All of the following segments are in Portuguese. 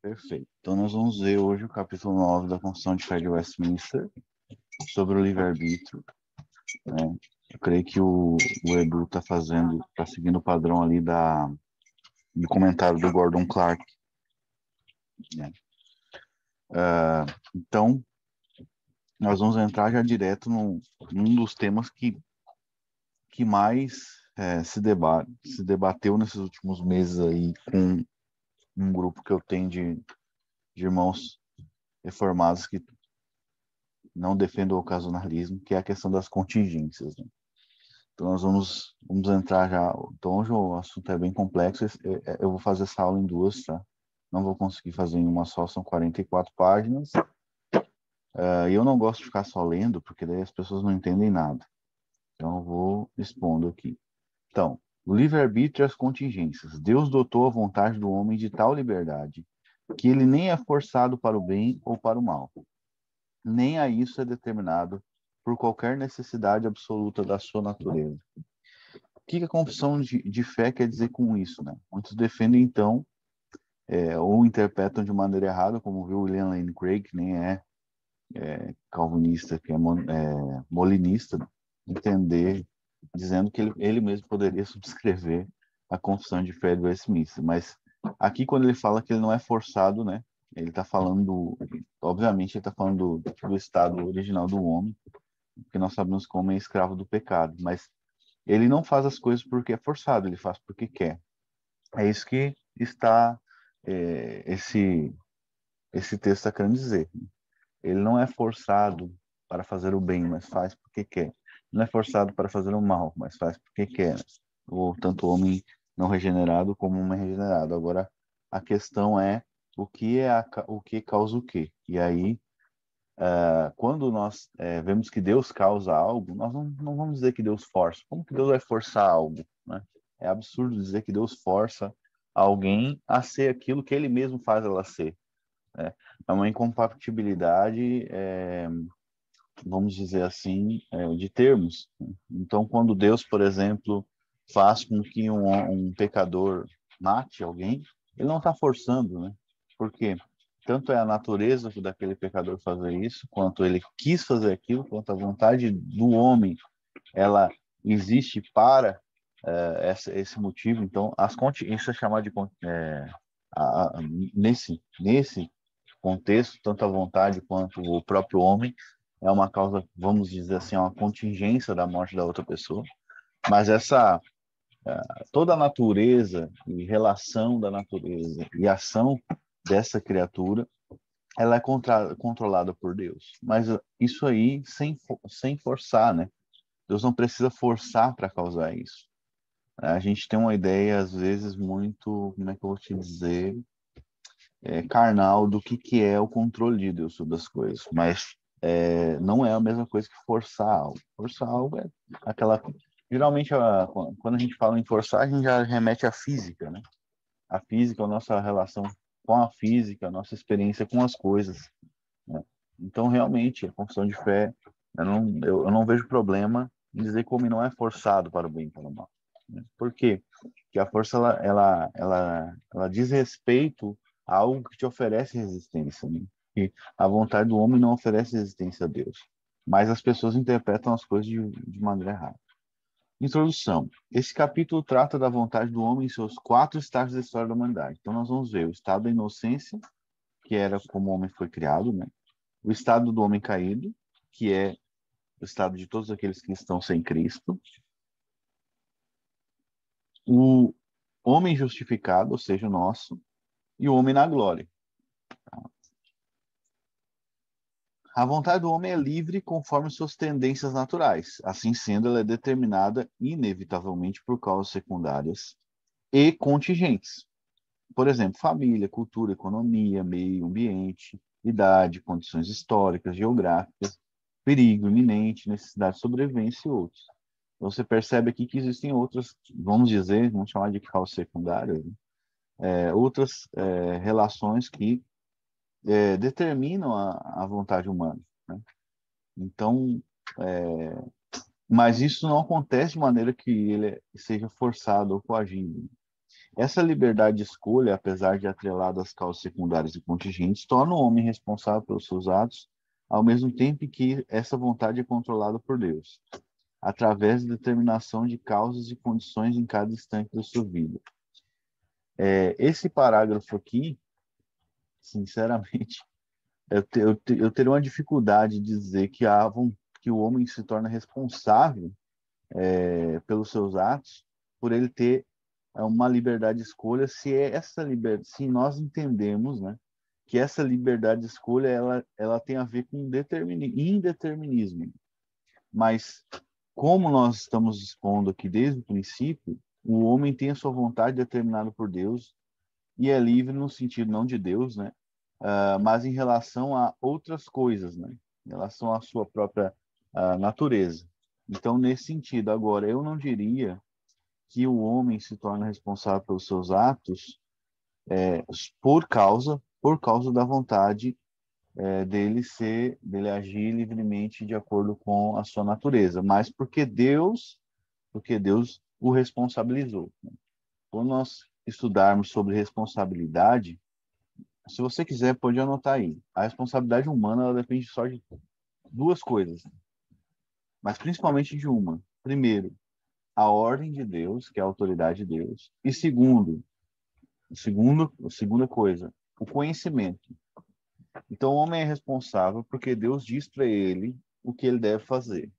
Perfeito. Então, nós vamos ver hoje o capítulo 9 da Constituição de Fé de Westminster, sobre o livre-arbítrio, né? Eu creio que o Edu está seguindo o padrão ali do comentário do Gordon Clark, né? Então, nós vamos entrar já direto num dos temas que mais se debateu nesses últimos meses aí com um grupo que eu tenho de irmãos reformados que não defendem o ocasionalismo, que é a questão das contingências, né? Então, nós vamos entrar já. Então, hoje o assunto é bem complexo. Eu vou fazer essa aula em duas, tá? Não vou conseguir fazer em uma só, são 44 páginas. E eu não gosto de ficar só lendo, porque daí as pessoas não entendem nada. Então, eu vou expondo aqui. Então, o livre-arbítrio e as contingências. Deus dotou a vontade do homem de tal liberdade que ele nem é forçado para o bem ou para o mal. Nem a isso é determinado por qualquer necessidade absoluta da sua natureza. O que a confissão de fé quer dizer com isso, né? Muitos defendem, então, ou interpretam de maneira errada, como viu William Lane Craig, que nem é calvinista, que é molinista, entender, dizendo que ele mesmo poderia subscrever a confissão de fé do Westminster. Mas aqui, quando ele fala que ele não é forçado, né? Ele está falando, obviamente, ele está falando do estado original do homem, porque nós sabemos que o homem é escravo do pecado, mas ele não faz as coisas porque é forçado, ele faz porque quer. É isso que está esse texto está querendo dizer. Ele não é forçado para fazer o bem, mas faz porque quer. Não é forçado para fazer o mal, mas faz porque quer. Ou tanto o homem não regenerado como o homem regenerado. Agora, a questão é o que causa o quê? E aí, quando nós vemos que Deus causa algo, nós não vamos dizer que Deus força. Como que Deus vai forçar algo, né? É absurdo dizer que Deus força alguém a ser aquilo que ele mesmo faz ela ser, né? É uma incompatibilidade, vamos dizer assim, de termos, né? Então, quando Deus, por exemplo, faz com que um pecador mate alguém, ele não está forçando, né? Porque tanto é a natureza daquele pecador fazer isso, quanto ele quis fazer aquilo, quanto a vontade do homem, ela existe para esse motivo. Então, isso é chamado de a, a, nesse contexto, tanto a vontade quanto o próprio homem é uma causa, vamos dizer assim, uma contingência da morte da outra pessoa. Mas toda a natureza e relação da natureza e ação dessa criatura, ela é controlada por Deus. Mas isso aí sem forçar, né? Deus não precisa forçar para causar isso. A gente tem uma ideia, às vezes, muito, como é que eu vou te dizer, carnal do que é o controle de Deus sobre as coisas. Mas não é a mesma coisa que forçar algo. Forçar algo é aquela. Geralmente, quando a gente fala em forçar, a gente já remete à física, né? A física, a nossa relação com a física, a nossa experiência com as coisas, né? Então, realmente, a confissão de fé, eu não vejo problema em dizer que o homem não é forçado para o bem e para o mal, né? Por quê? Porque a força, ela diz respeito a algo que te oferece resistência, né? E a vontade do homem não oferece resistência a Deus. Mas as pessoas interpretam as coisas de maneira errada. Introdução. Esse capítulo trata da vontade do homem em seus 4 estágios da história da humanidade. Então, nós vamos ver o estado da inocência, que era como o homem foi criado, né? O estado do homem caído, que é o estado de todos aqueles que estão sem Cristo. O homem justificado, ou seja, o nosso, e o homem na glória. A vontade do homem é livre conforme suas tendências naturais. Assim sendo, ela é determinada inevitavelmente por causas secundárias e contingentes. Por exemplo, família, cultura, economia, meio ambiente, idade, condições históricas, geográficas, perigo iminente, necessidade de sobrevivência e outros. Você percebe aqui que existem outras, vamos dizer, vamos chamar de causas secundárias, né? Outras relações que determinam a vontade humana, né? Então, mas isso não acontece de maneira que ele seja forçado ou coagido. Essa liberdade de escolha, apesar de atrelada às causas secundárias e contingentes, torna o homem responsável pelos seus atos, ao mesmo tempo que essa vontade é controlada por Deus, através da determinação de causas e condições em cada instante da sua vida. Esse parágrafo aqui, sinceramente, eu teria uma dificuldade de dizer que o homem se torna responsável pelos seus atos, por ele ter uma liberdade de escolha, se nós entendemos, né, que essa liberdade de escolha ela tem a ver com indeterminismo. Mas como nós estamos expondo aqui desde o princípio, o homem tem a sua vontade determinada por Deus e é livre no sentido não de Deus, né, mas em relação a outras coisas, né, em relação à sua própria natureza. Então, nesse sentido, agora, eu não diria que o homem se torna responsável pelos seus atos por causa da vontade dele agir livremente de acordo com a sua natureza, mas porque Deus o responsabilizou. Quando nós estudarmos sobre responsabilidade, se você quiser, pode anotar aí. A responsabilidade humana ela depende só de duas coisas, mas principalmente de uma. Primeiro, a ordem de Deus, que é a autoridade de Deus, e a segunda coisa, o conhecimento. Então, o homem é responsável porque Deus diz para ele o que ele deve fazer.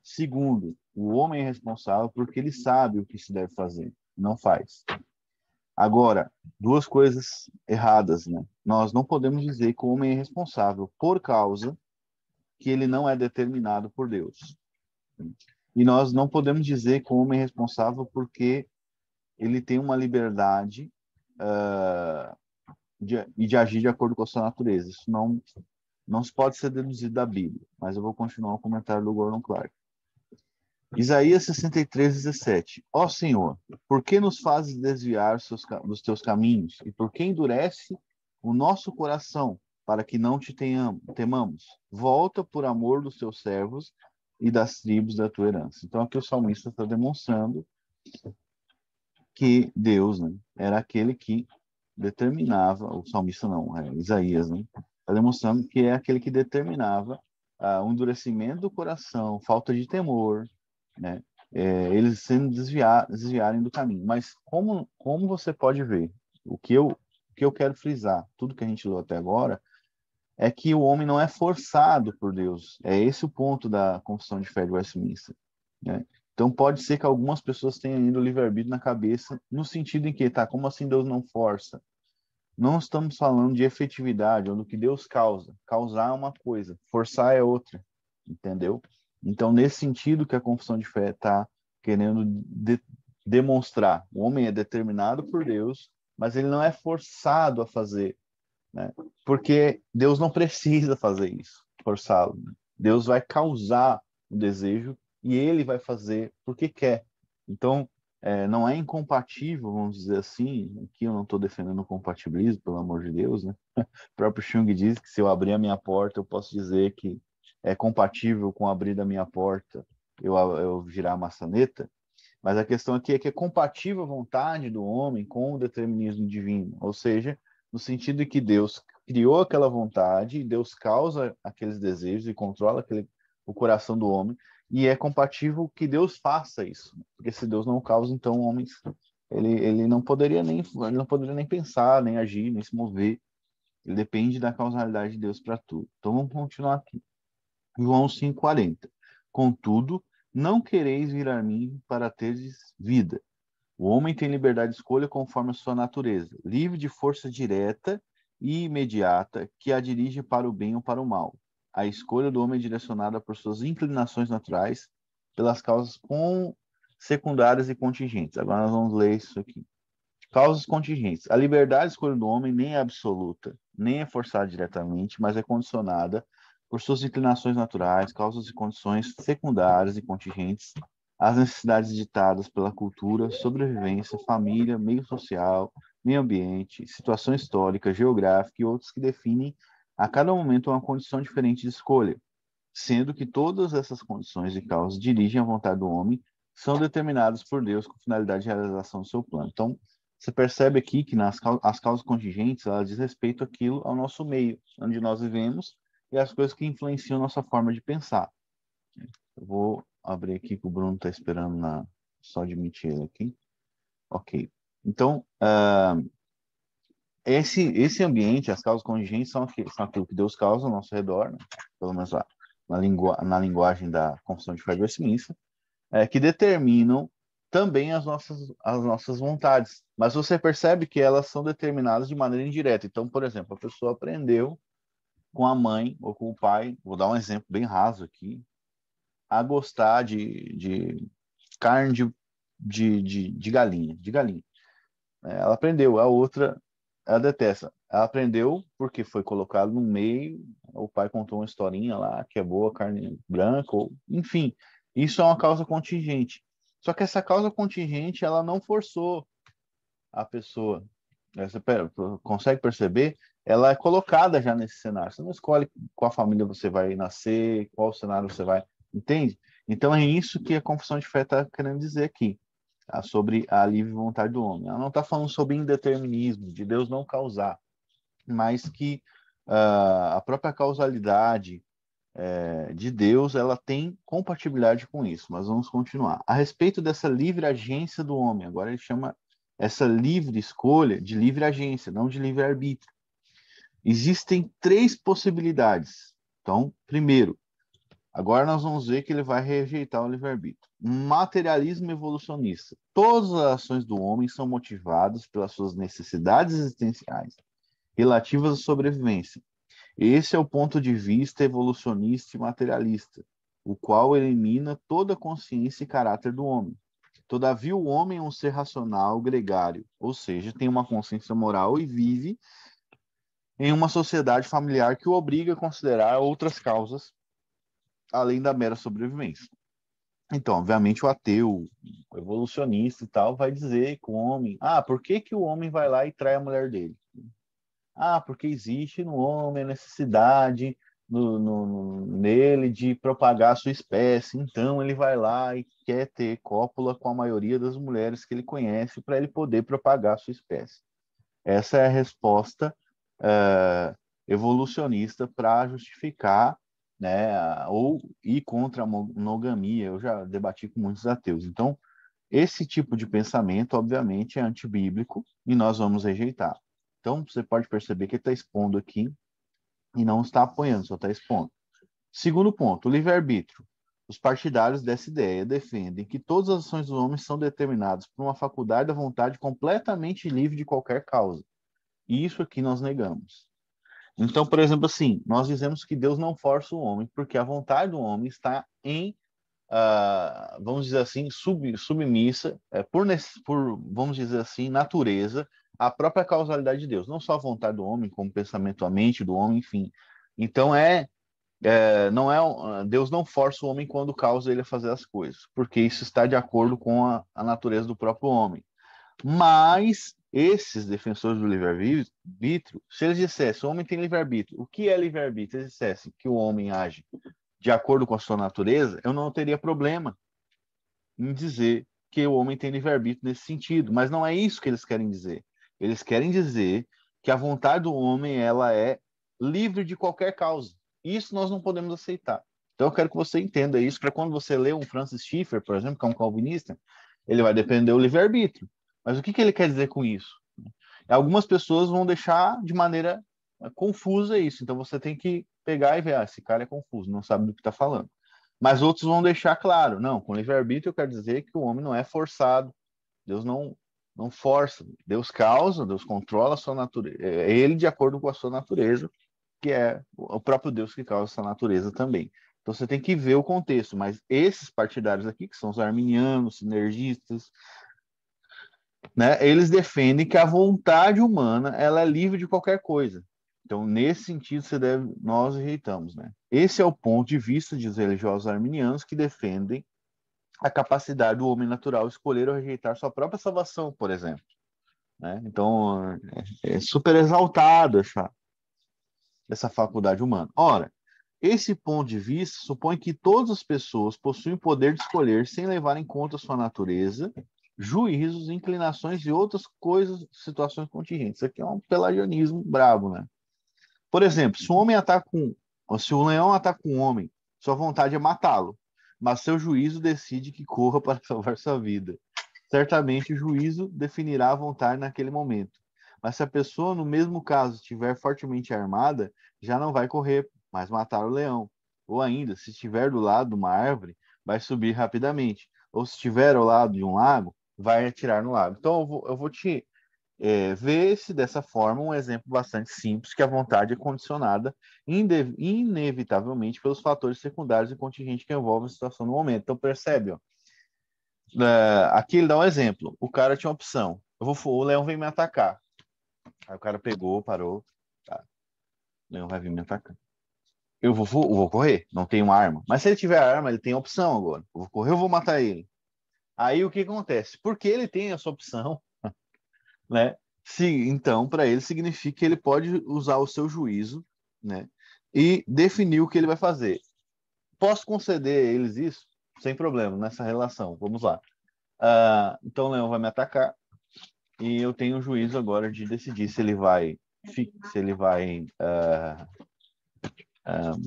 Segundo, o homem é responsável porque ele sabe o que se deve fazer, não faz. Agora, duas coisas erradas, né? Nós não podemos dizer que o homem é responsável por causa que ele não é determinado por Deus. E nós não podemos dizer que o homem é responsável porque ele tem uma liberdade de agir de acordo com a sua natureza. Isso não se pode ser deduzido da Bíblia, mas eu vou continuar o comentário do Gordon Clark. Isaías 63:17. Ó Senhor, por que nos fazes desviar dos teus caminhos? E por que endurece o nosso coração, para que não te temamos? Volta por amor dos teus servos e das tribos da tua herança. Então aqui o salmista está demonstrando que Deus, né, era aquele que determinava, o salmista não, Isaías, né, está demonstrando que é aquele que determinava o endurecimento do coração, falta de temor, né, eles sendo desviarem do caminho. Mas como você pode ver, o que eu quero frisar, tudo que a gente leu até agora, é que o homem não é forçado por Deus. É esse o ponto da Confissão de Fé de Westminster, né? Então pode ser que algumas pessoas tenham ainda o livre-arbítrio na cabeça, no sentido em que, tá, como assim Deus não força? Não estamos falando de efetividade, ou do que Deus causa. Causar é uma coisa, forçar é outra, entendeu? Então, nesse sentido que a Confissão de Fé está querendo demonstrar. O homem é determinado por Deus, mas ele não é forçado a fazer, né? Porque Deus não precisa fazer isso, forçá-lo. Né? Deus vai causar o desejo e ele vai fazer porque quer. Então, não é incompatível, vamos dizer assim, aqui eu não estou defendendo o compatibilismo, pelo amor de Deus, né? O próprio Jung diz que se eu abrir a minha porta, eu posso dizer que é compatível com abrir da minha porta eu girar a maçaneta, mas a questão aqui é que é compatível a vontade do homem com o determinismo divino, ou seja, no sentido de que Deus criou aquela vontade, Deus causa aqueles desejos e controla o coração do homem, e é compatível que Deus faça isso, porque se Deus não causa, então o homem ele não poderia nem pensar, nem agir, nem se mover. Ele depende da causalidade de Deus para tudo. Então vamos continuar aqui. João 5,40. Contudo, não quereis vir a mim para teres vida. O homem tem liberdade de escolha conforme a sua natureza, livre de força direta e imediata que a dirige para o bem ou para o mal. A escolha do homem é direcionada por suas inclinações naturais, pelas causas secundárias e contingentes. Agora nós vamos ler isso aqui. Causas contingentes. A liberdade de escolha do homem nem é absoluta, nem é forçada diretamente, mas é condicionada por suas inclinações naturais, causas e condições secundárias e contingentes, as necessidades ditadas pela cultura, sobrevivência, família, meio social, meio ambiente, situação histórica, geográfica e outros que definem a cada momento uma condição diferente de escolha, sendo que todas essas condições e causas dirigem a vontade do homem são determinadas por Deus com finalidade de realização do seu plano. Então, você percebe aqui que as causas contingentes, elas diz respeito àquilo, ao nosso meio, onde nós vivemos, e as coisas que influenciam nossa forma de pensar. Eu vou abrir aqui que o Bruno está esperando só admitir ele aqui. Ok. Então, esse ambiente, as causas contingentes, são aquilo que Deus causa ao nosso redor, né? Pelo menos lá, na linguagem da Confissão de Fé de Westminster, que determinam também as nossas vontades. Mas você percebe que elas são determinadas de maneira indireta. Então, por exemplo, a pessoa aprendeu com a mãe ou com o pai, vou dar um exemplo bem raso aqui, a gostar de carne de galinha, de galinha. Ela aprendeu, a outra, ela detesta. Ela aprendeu porque foi colocado no meio, o pai contou uma historinha lá, que é boa, carne branca, ou, enfim, isso é uma causa contingente. Só que essa causa contingente, ela não forçou a pessoa. Você consegue perceber? Ela é colocada já nesse cenário. Você não escolhe qual família você vai nascer, qual cenário você vai. Entende? Então é isso que a confissão de fé está querendo dizer aqui, tá? Sobre a livre vontade do homem. Ela não está falando sobre indeterminismo, de Deus não causar, mas que a própria causalidade de Deus, ela tem compatibilidade com isso. Mas vamos continuar. A respeito dessa livre agência do homem, agora ele chama essa livre escolha de livre agência, não de livre arbítrio. Existem 3 possibilidades. Então, primeiro, agora nós vamos ver que ele vai rejeitar o livre-arbítrio. Materialismo evolucionista. Todas as ações do homem são motivadas pelas suas necessidades existenciais relativas à sobrevivência. Esse é o ponto de vista evolucionista e materialista, o qual elimina toda consciência e caráter do homem. Todavia, o homem é um ser racional, gregário, ou seja, tem uma consciência moral e vive em uma sociedade familiar que o obriga a considerar outras causas além da mera sobrevivência. Então, obviamente, o ateu, o evolucionista e tal, vai dizer que o homem... por que o homem vai lá e trai a mulher dele? Porque existe no homem a necessidade nele de propagar a sua espécie. Então, ele vai lá e quer ter cópula com a maioria das mulheres que ele conhece para ele poder propagar a sua espécie. Essa é a resposta evolucionista para justificar, né, ou ir contra a monogamia. Eu já debati com muitos ateus. Então, esse tipo de pensamento, obviamente, é antibíblico e nós vamos rejeitar. Então, você pode perceber que ele está expondo aqui e não está apoiando, só está expondo. Segundo ponto, o livre-arbítrio. Os partidários dessa ideia defendem que todas as ações dos homens são determinadas por uma faculdade da vontade completamente livre de qualquer causa. E isso aqui nós negamos. Então, por exemplo, assim, nós dizemos que Deus não força o homem, porque a vontade do homem está em, vamos dizer assim, submissa, vamos dizer assim, natureza, à própria causalidade de Deus. Não só a vontade do homem, como o pensamento, a mente do homem, enfim. Então, não é, Deus não força o homem quando causa ele a fazer as coisas, porque isso está de acordo com a natureza do próprio homem. Mas esses defensores do livre-arbítrio, se eles dissessem o homem tem livre-arbítrio, o que é livre-arbítrio? Eles dissessem que o homem age de acordo com a sua natureza, eu não teria problema em dizer que o homem tem livre-arbítrio nesse sentido. Mas não é isso que eles querem dizer. Eles querem dizer que a vontade do homem ela é livre de qualquer causa. Isso nós não podemos aceitar. Então eu quero que você entenda isso para quando você lê um Francis Schaeffer, por exemplo, que é um calvinista, ele vai defender o livre-arbítrio. Mas o que ele quer dizer com isso? Algumas pessoas vão deixar de maneira confusa isso. Então você tem que pegar e ver, esse cara é confuso, não sabe do que está falando. Mas outros vão deixar claro, não, com livre-arbítrio eu quero dizer que o homem não é forçado. Deus não força. Deus causa, Deus controla a sua natureza. É ele de acordo com a sua natureza, que é o próprio Deus que causa essa natureza também. Então você tem que ver o contexto, mas esses partidários aqui, que são os arminianos, sinergistas, né, eles defendem que a vontade humana ela é livre de qualquer coisa. Então, nesse sentido, nós rejeitamos. Né? Esse é o ponto de vista dos religiosos arminianos que defendem a capacidade do homem natural escolher ou rejeitar sua própria salvação, por exemplo. Né? Então, é super exaltado essa faculdade humana. Ora, Esse ponto de vista supõe que todas as pessoas possuem o poder de escolher sem levar em conta sua natureza, juízos, inclinações e outras coisas, situações contingentes. Isso aqui é um pelagianismo brabo, né? Por exemplo, se o leão ataca um homem, sua vontade é matá-lo, mas seu juízo decide que corra para salvar sua vida. Certamente o juízo definirá a vontade naquele momento. Mas se a pessoa, no mesmo caso, estiver fortemente armada, já não vai correr, mas matar o leão. Ou ainda, se estiver do lado de uma árvore, vai subir rapidamente. Ou se estiver ao lado de um lago, vai atirar no lago. Então, eu vou te vê-se dessa forma um exemplo bastante simples que a vontade é condicionada inevitavelmente pelos fatores secundários e contingentes que envolvem a situação no momento. Então, percebe, ó, aqui ele dá um exemplo. O cara tinha uma opção. O leão vem me atacar. Aí o cara pegou, parou. Tá, o leão vai vir me atacar. Eu vou correr, não tenho uma arma. Mas se ele tiver arma, ele tem opção agora. Eu vou correr, eu vou matar ele. Aí o que acontece? Porque ele tem essa opção, né? Então, para ele significa que ele pode usar o seu juízo, né? E definir o que ele vai fazer. Posso conceder a eles isso? Sem problema, nessa relação. Vamos lá. Então o leão vai me atacar e eu tenho o juízo agora de decidir se ele vai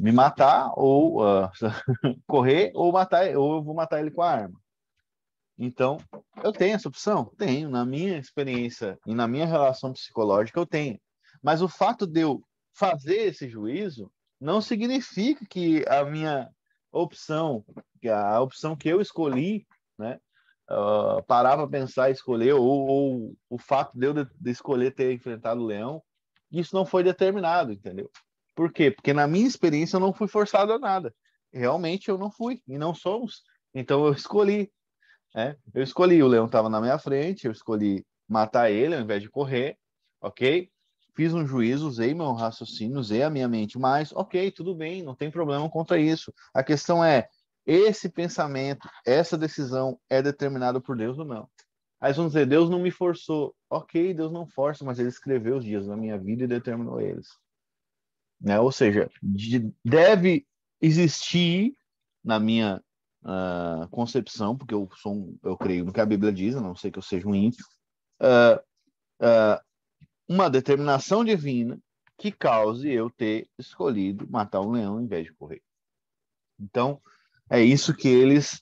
me matar ou correr ou matar, ou eu vou matar ele com a arma. Então, eu tenho essa opção? Tenho. Na minha experiência e na minha relação psicológica, eu tenho. Mas o fato de eu fazer esse juízo não significa que a minha opção, a opção que eu escolhi, né, parar para pensar e escolher, ou o fato de eu de escolher ter enfrentado o leão, isso não foi determinado, entendeu? Por quê? Porque na minha experiência eu não fui forçado a nada. Realmente eu não fui, e não somos. Então eu escolhi. Eu escolhi, o leão estava na minha frente, eu escolhi matar ele ao invés de correr, ok? Fiz um juízo, usei meu raciocínio, usei a minha mente, mas ok, tudo bem, não tem problema contra isso. A questão é, esse pensamento, essa decisão é determinada por Deus ou não? Aí vamos dizer, Deus não me forçou. Ok, Deus não força, mas ele escreveu os dias da minha vida e determinou eles. Né? Ou seja, deve existir na minha concepção, porque eu creio no que a Bíblia diz, a não sei que eu seja um ímpio, uma determinação divina que cause eu ter escolhido matar um leão em vez de correr. Então, é isso que eles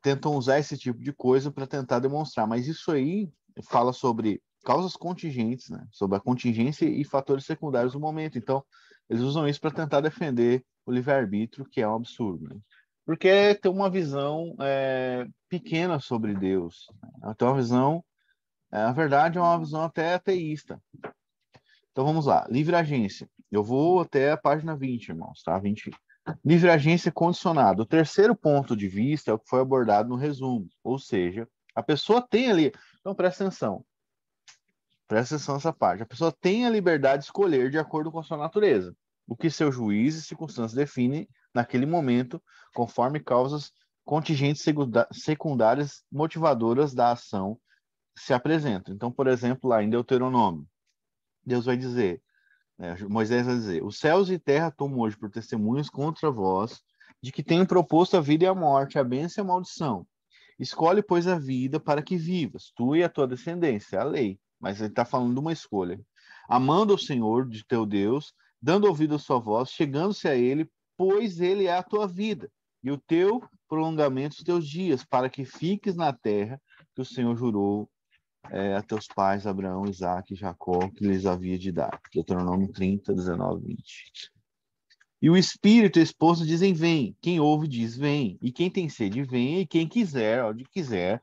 tentam usar esse tipo de coisa para tentar demonstrar, mas isso aí fala sobre causas contingentes, né? Sobre a contingência e fatores secundários do momento. Então, eles usam isso para tentar defender o livre-arbítrio, que é um absurdo, né? Porque tem uma visão pequena sobre Deus. Então, a visão, na verdade, é uma visão até ateísta. Então, vamos lá. Livre agência. Eu vou até a página 20, irmãos, tá? 20. Livre agência condicionada. O terceiro ponto de vista é o que foi abordado no resumo. Ou seja, a pessoa tem ali... Então, presta atenção. Presta atenção nessa parte. A pessoa tem a liberdade de escolher de acordo com a sua natureza, o que seu juiz e circunstâncias definem naquele momento, conforme causas contingentes secundárias motivadoras da ação se apresentam. Então, por exemplo, lá em Deuteronômio, Deus vai dizer, Moisés vai dizer, os céus e terra tomam hoje por testemunhas contra vós, de que tenho proposto a vida e a morte, a bênção e a maldição. Escolhe, pois, a vida para que vivas, tu e a tua descendência, a lei. Mas ele está falando de uma escolha. Amando o Senhor, de teu Deus, dando ouvido à sua voz, chegando-se a ele, pois ele é a tua vida, e o teu prolongamento dos teus dias, para que fiques na terra que o Senhor jurou a teus pais, Abraão, Isaque e Jacó, que lhes havia de dar. Deuteronômio 30, 19, 20. E o Espírito e a esposa dizem, vem. Quem ouve diz, vem. E quem tem sede, vem. E quem quiser, onde quiser,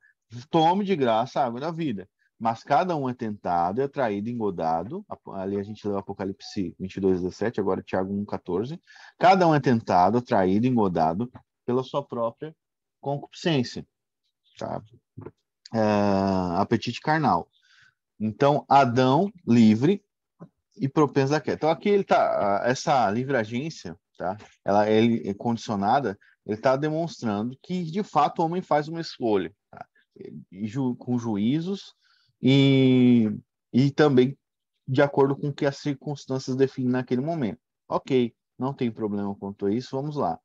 tome de graça a água da vida. Mas cada um é tentado, é atraído, engodado. Ali a gente leu Apocalipse 22, 17, agora Tiago 1, 14. Cada um é tentado, atraído, engodado pela sua própria concupiscência. Tá? Apetite carnal. Então, Adão, livre e propenso a queda. Então, aqui ele tá, essa livre agência, tá? Ele é condicionada, ele está demonstrando que, de fato, o homem faz uma escolha, tá? Com juízos e também de acordo com o que as circunstâncias definem naquele momento. Ok, não tem problema quanto a isso, vamos lá.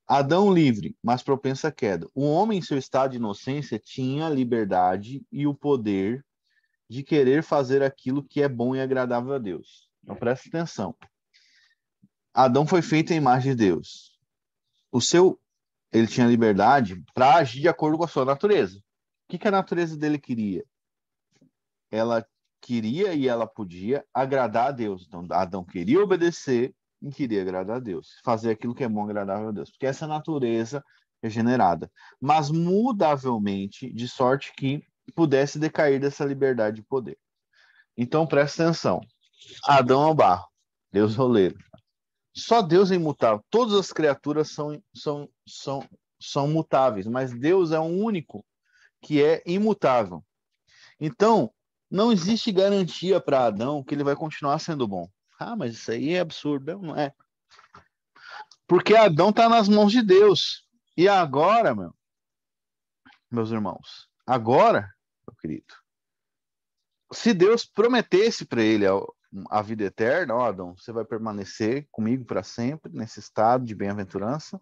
Adão livre, mas propenso à queda. O homem, em seu estado de inocência, tinha a liberdade e o poder de querer fazer aquilo que é bom e agradável a Deus. Então, presta atenção. Adão foi feito em imagem de Deus. Ele tinha liberdade para agir de acordo com a sua natureza. O que a natureza dele queria? Ela queria e ela podia agradar a Deus. Então, Adão queria obedecer e queria agradar a Deus. Fazer aquilo que é bom e agradável a Deus. Porque essa é a natureza regenerada. Mas mudavelmente, de sorte que pudesse decair dessa liberdade de poder. Então, presta atenção. Adão é o barro. Deus é o oleiro. Só Deus é imutável. Todas as criaturas são mutáveis, mas Deus é o único que é imutável. Então, não existe garantia para Adão que ele vai continuar sendo bom. Ah, mas isso aí é absurdo, não é? Porque Adão está nas mãos de Deus. E agora, meus irmãos, agora, meu querido, se Deus prometesse para ele a vida eterna, ó, Adão, você vai permanecer comigo para sempre nesse estado de bem-aventurança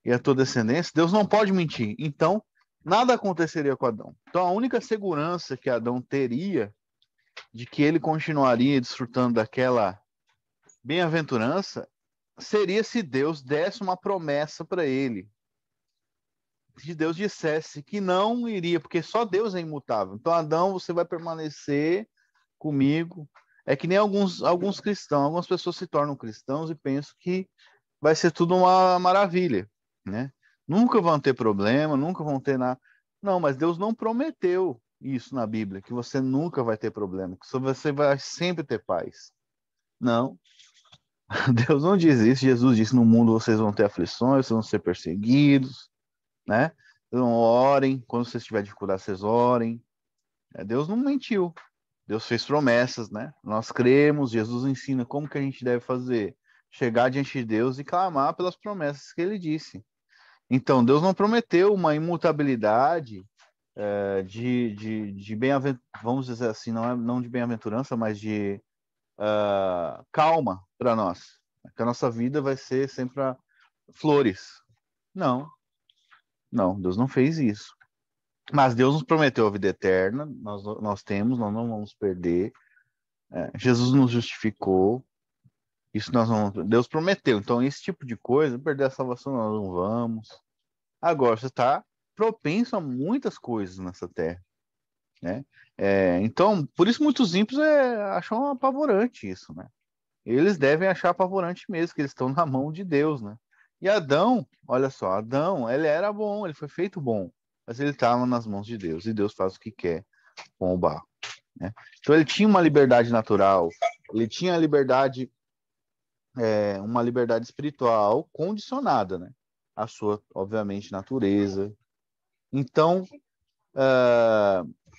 e a tua descendência, Deus não pode mentir. Então, nada aconteceria com Adão. Então, a única segurança que Adão teria de que ele continuaria desfrutando daquela bem-aventurança seria se Deus desse uma promessa para ele. Se Deus dissesse que não iria, porque só Deus é imutável. Então, Adão, você vai permanecer comigo. É que nem alguns cristãos, algumas pessoas se tornam cristãos e pensam que vai ser tudo uma maravilha, né? Nunca vão ter problema, nunca vão ter nada. Não, mas Deus não prometeu isso na Bíblia, que você nunca vai ter problema, que você vai sempre ter paz. Não, Deus não diz isso. Jesus disse: no mundo vocês vão ter aflições, vocês vão ser perseguidos, né? Então, orem, quando vocês tiverem dificuldade, vocês orem. Deus não mentiu. Deus fez promessas, né? Nós cremos, Jesus ensina como que a gente deve fazer. Chegar diante de Deus e clamar pelas promessas que ele disse. Então, Deus não prometeu uma imutabilidade de bem-aventurança, vamos dizer assim, não de bem-aventurança, mas de calma para nós. Que a nossa vida vai ser sempre flores. Não, não, Deus não fez isso. Mas Deus nos prometeu a vida eterna, nós temos, nós não vamos perder. Jesus nos justificou, isso nós vamos. Deus prometeu, então esse tipo de coisa, perder a salvação, nós não vamos. Agora, você está propenso a muitas coisas nessa terra, né? Então, por isso muitos ímpios acham apavorante isso, né? Eles devem achar apavorante mesmo, que eles estão na mão de Deus, né? E Adão, olha só, Adão, ele era bom, ele foi feito bom, mas ele estava nas mãos de Deus, e Deus faz o que quer com o barro, né? Então ele tinha uma liberdade natural, ele tinha a liberdade, uma liberdade espiritual condicionada, né? A sua, obviamente, natureza. Então,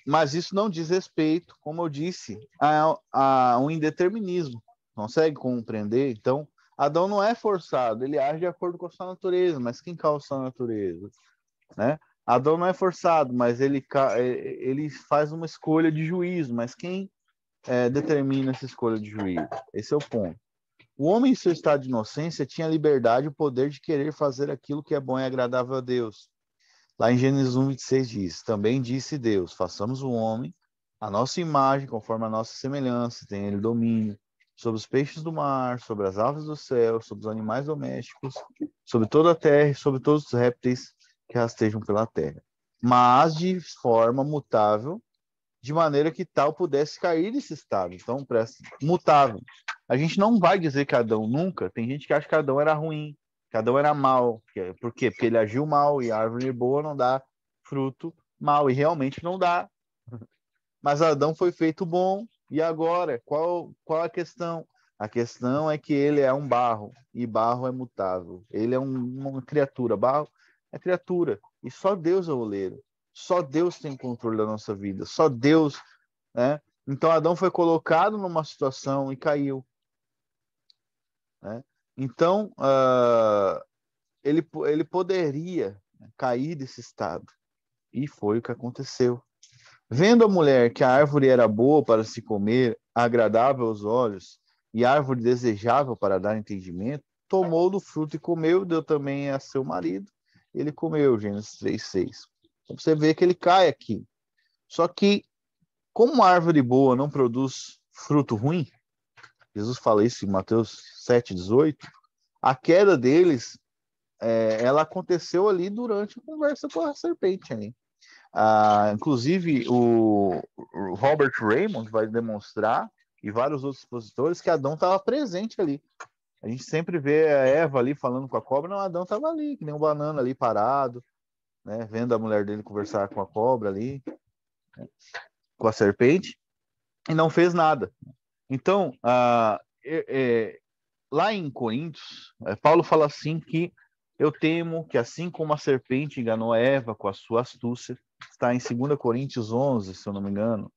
mas isso não diz respeito, como eu disse, a um indeterminismo. Consegue compreender? Então, Adão não é forçado, ele age de acordo com a sua natureza, mas quem causa a sua natureza? Né? Adão não é forçado, mas ele faz uma escolha de juízo, mas quem determina essa escolha de juízo? Esse é o ponto. O homem, em seu estado de inocência, tinha a liberdade e o poder de querer fazer aquilo que é bom e agradável a Deus. Lá em Gênesis 1:26 diz: também disse Deus, façamos o homem a nossa imagem, conforme a nossa semelhança, tem ele domínio sobre os peixes do mar, sobre as aves do céu, sobre os animais domésticos, sobre toda a terra e sobre todos os répteis que rastejam pela terra. Mas de forma mutável, de maneira que tal pudesse cair nesse estado. Então, mutável. A gente não vai dizer que Adão nunca, tem gente que acha que Adão era ruim, que Adão era mal. Por quê? Porque ele agiu mal e a árvore boa não dá fruto mal, e realmente não dá. Mas Adão foi feito bom, e agora? Qual a questão? A questão é que ele é um barro, e barro é mutável. Ele é uma criatura, barro é criatura, e só Deus é o oleiro. Só Deus tem controle da nossa vida, só Deus, né? Então Adão foi colocado numa situação e caiu, né? Então, ele poderia cair desse estado, e foi o que aconteceu. Vendo a mulher que a árvore era boa para se comer, agradável aos olhos, e árvore desejável para dar entendimento, tomou do fruto e comeu, deu também a seu marido, ele comeu, Gênesis 3:6. Então você vê que ele cai aqui. Só que, como a árvore boa não produz fruto ruim, Jesus fala isso em Mateus 7:18, a queda deles, ela aconteceu ali durante a conversa com a serpente. Ali. Inclusive, o Robert Raymond vai demonstrar, e vários outros expositores, que Adão estava presente ali. A gente sempre vê a Eva ali falando com a cobra, não, Adão estava ali, que nem um banana ali parado, né, vendo a mulher dele conversar com a cobra ali, né, com a serpente, e não fez nada. Então, lá em Coríntios, Paulo fala assim que eu temo que assim como a serpente enganou a Eva com a sua astúcia, está em 2 Coríntios 11, se eu não me engano,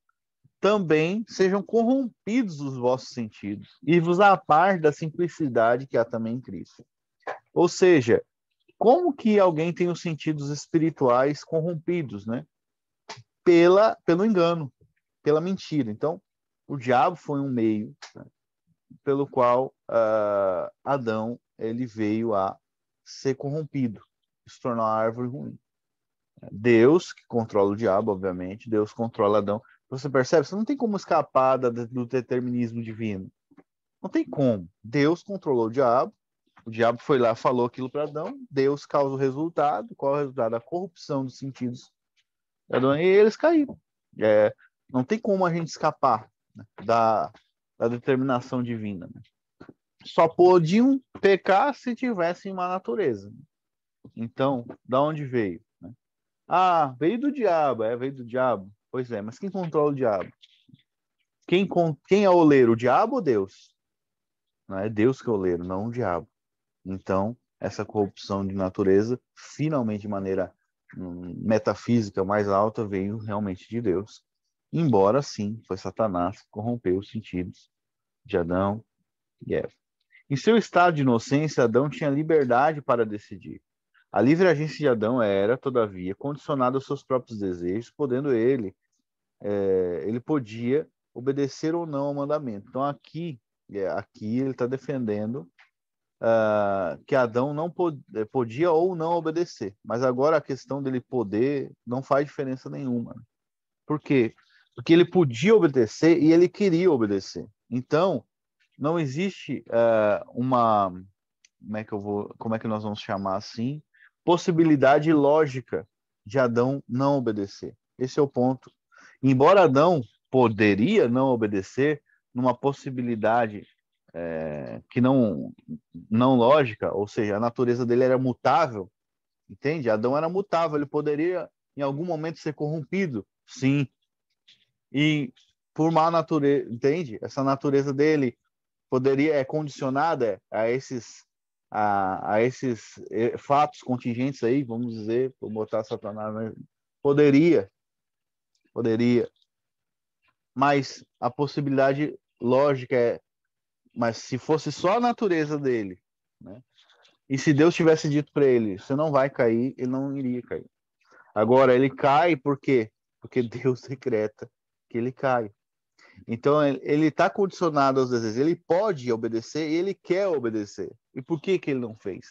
também sejam corrompidos os vossos sentidos e vos aparte da simplicidade que há também em Cristo. Ou seja, como que alguém tem os sentidos espirituais corrompidos, né? Pelo engano, pela mentira. Então, o diabo foi um meio, né, pelo qual Adão ele veio a ser corrompido, se tornar uma árvore ruim. Deus, que controla o diabo, obviamente, Deus controla Adão. Você percebe? Você não tem como escapar do determinismo divino. Não tem como. Deus controlou o diabo foi lá, falou aquilo para Adão, Deus causa o resultado. Qual é o resultado? A corrupção dos sentidos. Adão, e eles caíram. Não tem como a gente escapar, né, da determinação divina. Né? Só podiam pecar se tivessem uma natureza. Então, da onde veio? Né? Veio do diabo. Veio do diabo. Pois é, mas quem controla o diabo? Quem é o oleiro? O diabo ou Deus? Não é Deus que é o oleiro, não o diabo. Então, essa corrupção de natureza, finalmente de maneira metafísica mais alta, veio realmente de Deus. Embora, sim, foi Satanás que corrompeu os sentidos de Adão e Eva. Em seu estado de inocência, Adão tinha liberdade para decidir. A livre agência de Adão era, todavia, condicionada aos seus próprios desejos, podendo ele podia obedecer ou não ao mandamento. Então, aqui ele está defendendo que Adão não podia ou não obedecer. Mas agora a questão dele poder não faz diferença nenhuma. Por quê? Porque ele podia obedecer e ele queria obedecer. Então, não existe como é que nós vamos chamar assim? Possibilidade lógica de Adão não obedecer. Esse é o ponto. Embora Adão poderia não obedecer, numa possibilidade que não lógica, ou seja, a natureza dele era mutável, entende? Adão era mutável, ele poderia em algum momento ser corrompido, sim. E por má natureza, entende? Essa natureza dele poderia condicionada a esses fatos contingentes aí, vamos dizer, vou botar Satanás, né? Poderia, mas a possibilidade lógica mas se fosse só a natureza dele, né? E se Deus tivesse dito para ele, você não vai cair, ele não iria cair. Agora, ele cai por quê? Porque Deus decreta que ele cai. Então, ele está condicionado aos desejos. Ele pode obedecer e ele quer obedecer. E por que ele não fez?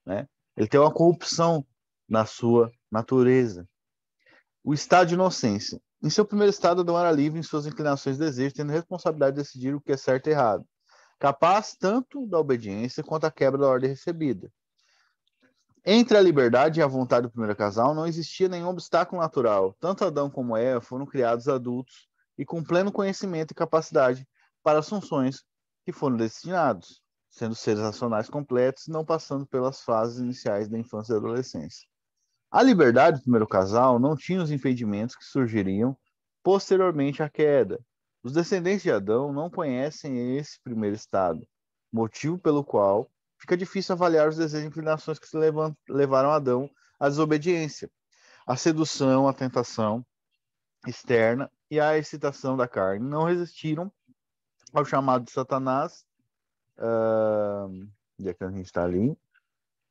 Né? Ele tem uma corrupção na sua natureza. O estado de inocência. Em seu primeiro estado, Adão era livre em suas inclinações e desejos, tendo responsabilidade de decidir o que é certo e errado. Capaz tanto da obediência quanto da quebra da ordem recebida. Entre a liberdade e a vontade do primeiro casal não existia nenhum obstáculo natural. Tanto Adão como Eva foram criados adultos e com pleno conhecimento e capacidade para as funções que foram destinados, sendo seres racionais completos e não passando pelas fases iniciais da infância e da adolescência. A liberdade do primeiro casal não tinha os impedimentos que surgiriam posteriormente à queda. Os descendentes de Adão não conhecem esse primeiro estado, motivo pelo qual fica difícil avaliar os desejos e inclinações que levaram Adão à desobediência, à sedução, à tentação externa e à excitação da carne. Não resistiram ao chamado de Satanás, já que a gente está ali.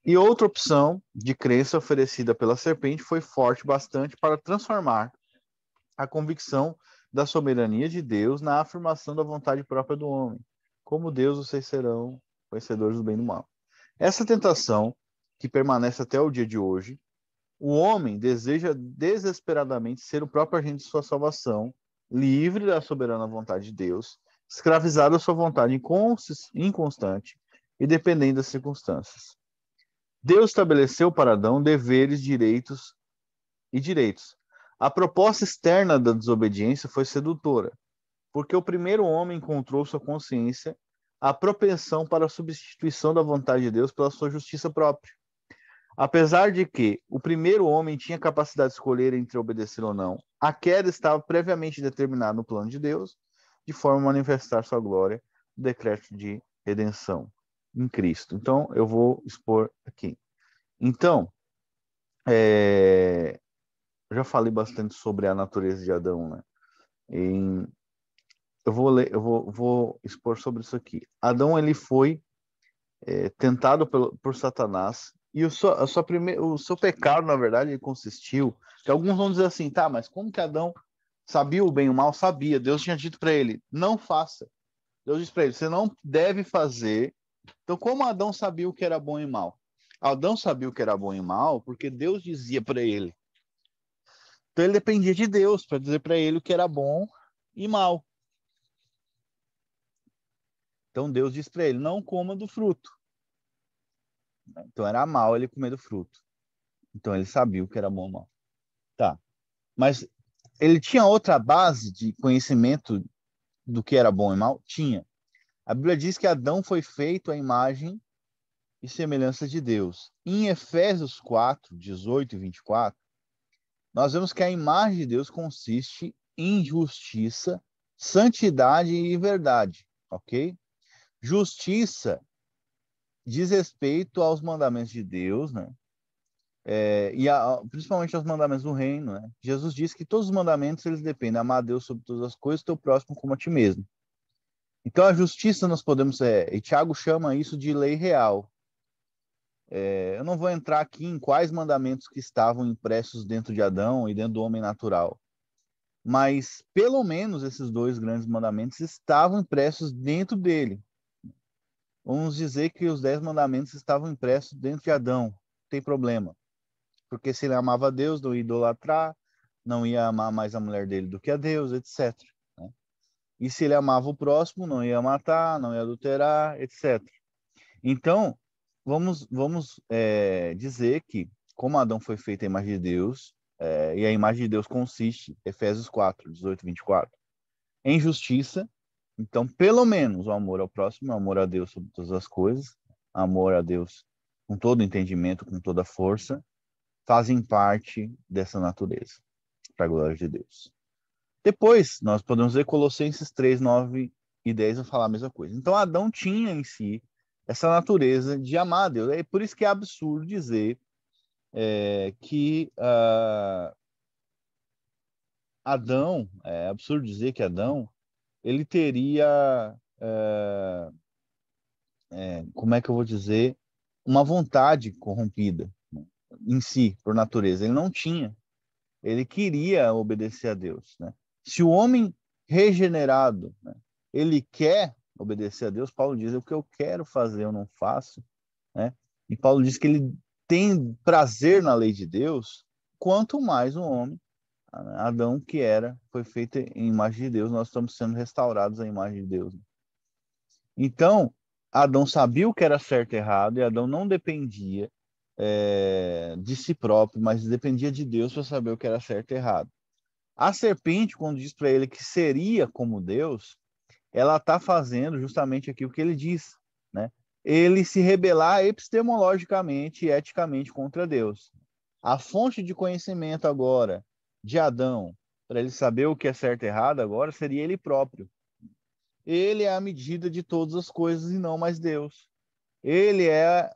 E outra opção de crença oferecida pela serpente foi forte bastante para transformar a convicção da soberania de Deus na afirmação da vontade própria do homem. Como Deus, vocês serão conhecedores do bem e do mal. Essa tentação, que permanece até o dia de hoje, o homem deseja desesperadamente ser o próprio agente de sua salvação, livre da soberana vontade de Deus, escravizado à sua vontade inconstante e dependente das circunstâncias. Deus estabeleceu para Adão deveres, direitos. A proposta externa da desobediência foi sedutora, porque o primeiro homem encontrou sua consciência a propensão para a substituição da vontade de Deus pela sua justiça própria. Apesar de que o primeiro homem tinha capacidade de escolher entre obedecer ou não, a queda estava previamente determinada no plano de Deus, de forma a manifestar sua glória no decreto de redenção em Cristo. Então, eu vou expor aqui. Então, eu já falei bastante sobre a natureza de Adão, né? Eu vou expor sobre isso aqui. Adão, ele foi tentado por Satanás, e o seu pecado, na verdade, ele consistiu, que alguns vão dizer assim, tá, mas como que Adão sabia o bem e o mal? Sabia, Deus tinha dito para ele, não faça. Deus disse para ele, você não deve fazer. Então, como Adão sabia o que era bom e mal? Adão sabia o que era bom e mal porque Deus dizia para ele. Então, ele dependia de Deus para dizer para ele o que era bom e mal. Então, Deus disse para ele, não coma do fruto. Então, era mal ele comer do fruto. Então, ele sabia o que era bom ou mal. Tá. Mas ele tinha outra base de conhecimento do que era bom e mal? Tinha. A Bíblia diz que Adão foi feito à imagem e semelhança de Deus. Em Efésios 4, 18 e 24, nós vemos que a imagem de Deus consiste em justiça, santidade e verdade, ok? Justiça diz respeito aos mandamentos de Deus, né? Principalmente aos mandamentos do reino, né? Jesus disse que todos os mandamentos eles dependem, amar a Deus sobre todas as coisas, teu próximo como a ti mesmo. Então a justiça nós podemos, e Tiago chama isso de lei real. Eu não vou entrar aqui em quais mandamentos que estavam impressos dentro de Adão e dentro do homem natural, mas pelo menos esses dois grandes mandamentos estavam impressos dentro dele. Vamos dizer que os 10 mandamentos estavam impressos dentro de Adão, não tem problema. Porque se ele amava a Deus, não ia idolatrar, não ia amar mais a mulher dele do que a Deus, etc. Né? E se ele amava o próximo, não ia matar, não ia adulterar, etc. Então, vamos dizer que, como Adão foi feito à imagem de Deus, e a imagem de Deus consiste, Efésios 4, 18 e 24, em justiça. Então, pelo menos o amor ao próximo, o amor a Deus sobre todas as coisas, amor a Deus com todo entendimento, com toda força, fazem parte dessa natureza, para a glória de Deus. Depois, nós podemos ver Colossenses 3, 9 e 10 vão falar a mesma coisa. Então, Adão tinha em si essa natureza de amar a Deus. É por isso que é absurdo dizer que Adão, é absurdo dizer que Adão, ele teria, como é que eu vou dizer, uma vontade corrompida, né, em si, por natureza. Ele não tinha. Ele queria obedecer a Deus, né? Se o homem regenerado, né, ele quer obedecer a Deus, Paulo diz, o que eu quero fazer eu não faço, né? E Paulo diz que ele tem prazer na lei de Deus, quanto mais um homem, Adão que foi feito em imagem de Deus, nós estamos sendo restaurados à imagem de Deus. Então, Adão sabia o que era certo e errado, e Adão não dependia de si próprio, mas dependia de Deus para saber o que era certo e errado. A serpente, quando diz para ele que seria como Deus, ela está fazendo justamente aquilo que ele diz, né? Ele se rebelar epistemologicamente e eticamente contra Deus. A fonte de conhecimento agora de Adão, para ele saber o que é certo e errado agora, seria ele próprio. Ele é a medida de todas as coisas e não mais Deus. Ele é,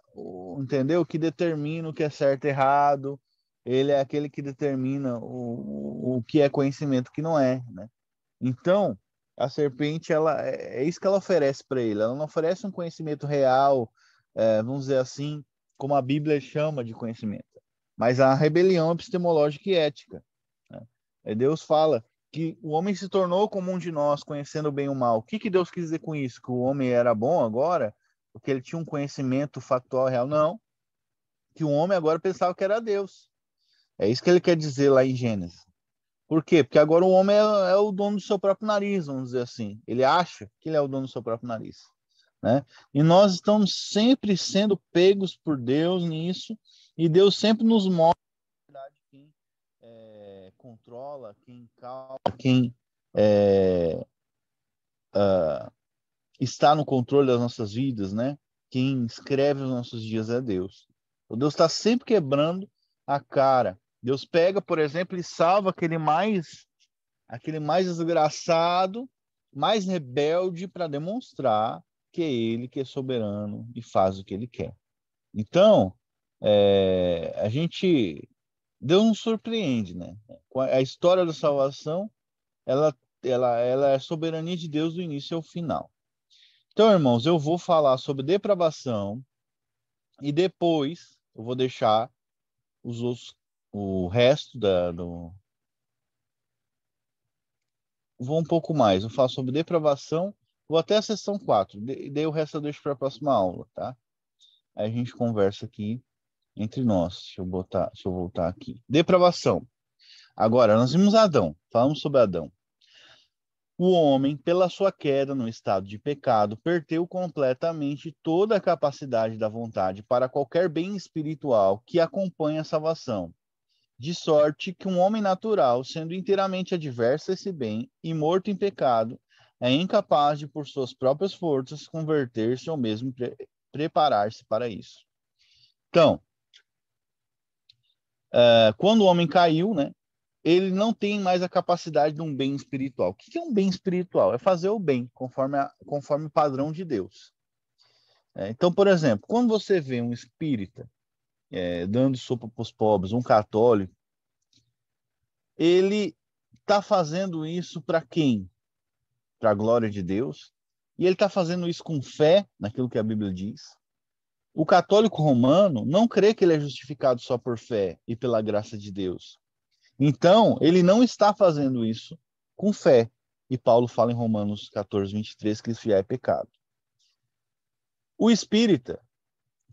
entendeu? O que determina o que é certo e errado. Ele é aquele que determina o que é conhecimento, o que não é, né? Então, a serpente, é isso que ela oferece para ele. Ela não oferece um conhecimento real, vamos dizer assim, como a Bíblia chama de conhecimento, mas a rebelião epistemológica e ética, né? Deus fala que o homem se tornou como um de nós, conhecendo o bem e o mal. O que Deus quis dizer com isso? Que o homem era bom agora, porque ele tinha um conhecimento factual real? Não. Que o homem agora pensava que era Deus. É isso que ele quer dizer lá em Gênesis. Por quê? Porque agora o homem é o dono do seu próprio nariz, vamos dizer assim. Ele acha que ele é o dono do seu próprio nariz. Né? E nós estamos sempre sendo pegos por Deus nisso, e Deus sempre nos mostra quem controla, quem calma, quem está no controle das nossas vidas, né? Quem escreve os nossos dias é Deus. O Deus está sempre quebrando a cara. Deus pega, por exemplo, e salva aquele mais desgraçado, mais rebelde, para demonstrar que é Ele que é soberano e faz o que Ele quer. Então, a gente, Deus nos surpreende, né? A história da salvação, ela é soberania de Deus do início ao final. Então, irmãos, eu vou falar sobre depravação e depois eu vou deixar o resto vou um pouco mais. Eu falo sobre depravação, vou até a sessão 4, e daí o resto eu deixo para a próxima aula, tá? Aí a gente conversa aqui entre nós. Deixa eu voltar aqui. Depravação. Agora, nós vimos Adão, falamos sobre Adão. O homem, pela sua queda no estado de pecado, perdeu completamente toda a capacidade da vontade para qualquer bem espiritual que acompanha a salvação. De sorte que um homem natural, sendo inteiramente adverso a esse bem e morto em pecado, é incapaz de, por suas próprias forças, converter-se ou mesmo preparar-se para isso. Então, quando o homem caiu, né, ele não tem mais a capacidade de um bem espiritual. O que é um bem espiritual? É fazer o bem, conforme o padrão de Deus. Então, por exemplo, quando você vê um espírita dando sopa para os pobres, um católico, ele está fazendo isso para quem? Para a glória de Deus. E ele está fazendo isso com fé naquilo que a Bíblia diz. O católico romano não crê que ele é justificado só por fé e pela graça de Deus. Então, ele não está fazendo isso com fé. E Paulo fala em Romanos 14, 23, que isso já é pecado. O espírita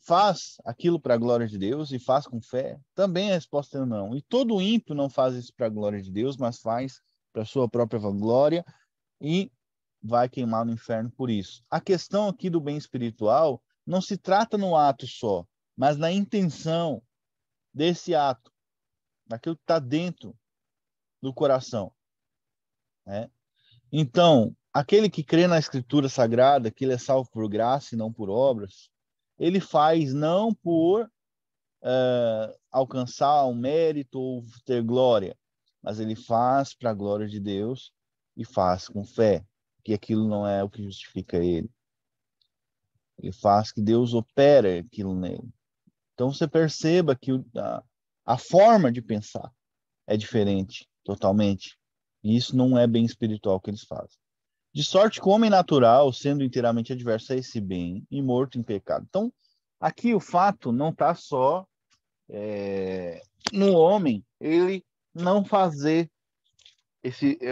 faz aquilo para a glória de Deus e faz com fé? Também a resposta é não. E todo ímpio não faz isso para a glória de Deus, mas faz para a sua própria vanglória e vai queimar no inferno por isso. A questão aqui do bem espiritual não se trata no ato só, mas na intenção desse ato, daquilo que está dentro do coração. Né? Então, aquele que crê na Escritura Sagrada, que ele é salvo por graça e não por obras, ele faz não por alcançar um mérito ou ter glória, mas ele faz para a glória de Deus e faz com fé, que aquilo não é o que justifica ele. Ele faz que Deus opera aquilo nele. Então você perceba que a forma de pensar é diferente, totalmente. E isso não é bem espiritual que eles fazem. De sorte que o homem natural, sendo inteiramente adverso a esse bem e morto em pecado. Então, aqui o fato não está só no homem, ele não fazer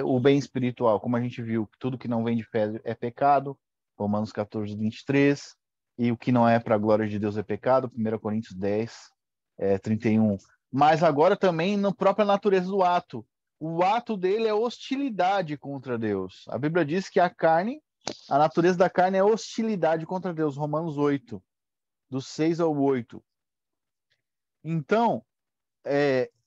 o bem espiritual, como a gente viu, que tudo que não vem de fé é pecado, Romanos 14, 23, e o que não é para a glória de Deus é pecado, 1 Coríntios 10, 31. Mas agora também na própria natureza do ato. O ato dele é hostilidade contra Deus. A Bíblia diz que a natureza da carne é hostilidade contra Deus, Romanos 8, do 6 ao 8. Então,